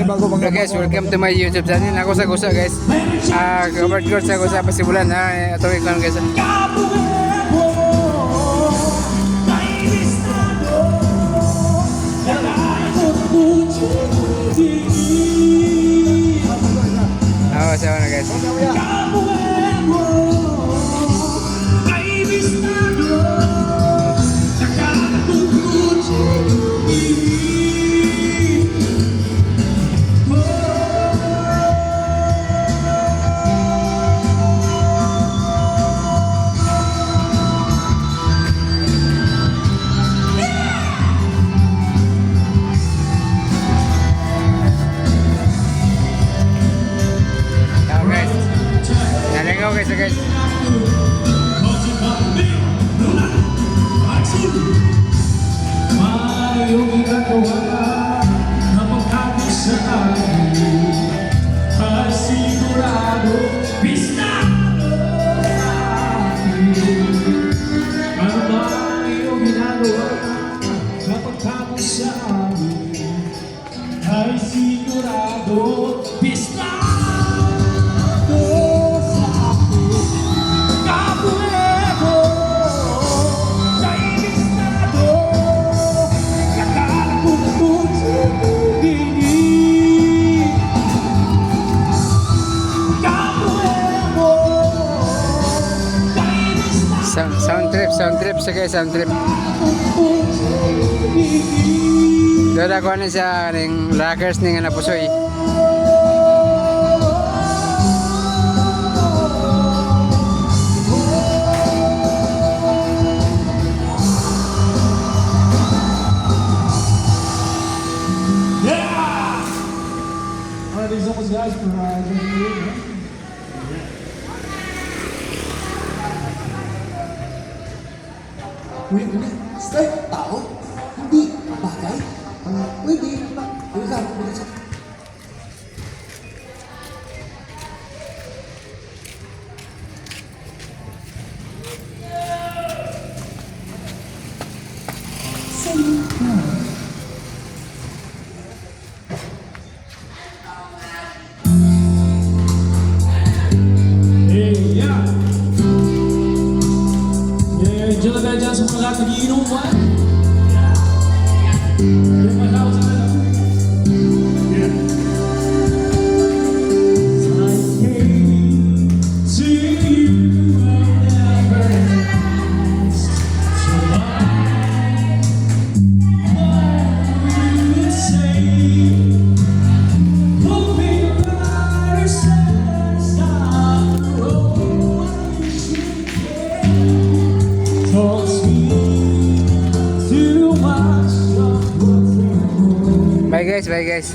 bago Hello guys, welcome to my YouTube channel. Ako sa Gusa guys. Covered course ako sa Pasibulan ha. Ito ikon guys. Sawa na guys. Guys. Mayong ginagawa na pagkakit sa akin ay sigurado pistado sa akin. Ano ba ang iyong ginagawa na pagkakit sa akin ay sigurado pistado. Sound trip sa guys, sound trip. Dada ko ano siya ng rockers ni nga napusoy. Yeah! Alright, these are guys for Wait, strike tao? Hindi bagay? Wait, di ba? Bilisan. Diyan na dyan sa mga lahat nagiinom mo yung malaw sa nila. I came to you and never asked so what you would say. Hoping that our sense of the road should care. Talks me too much of what's in. Bye guys, bye guys.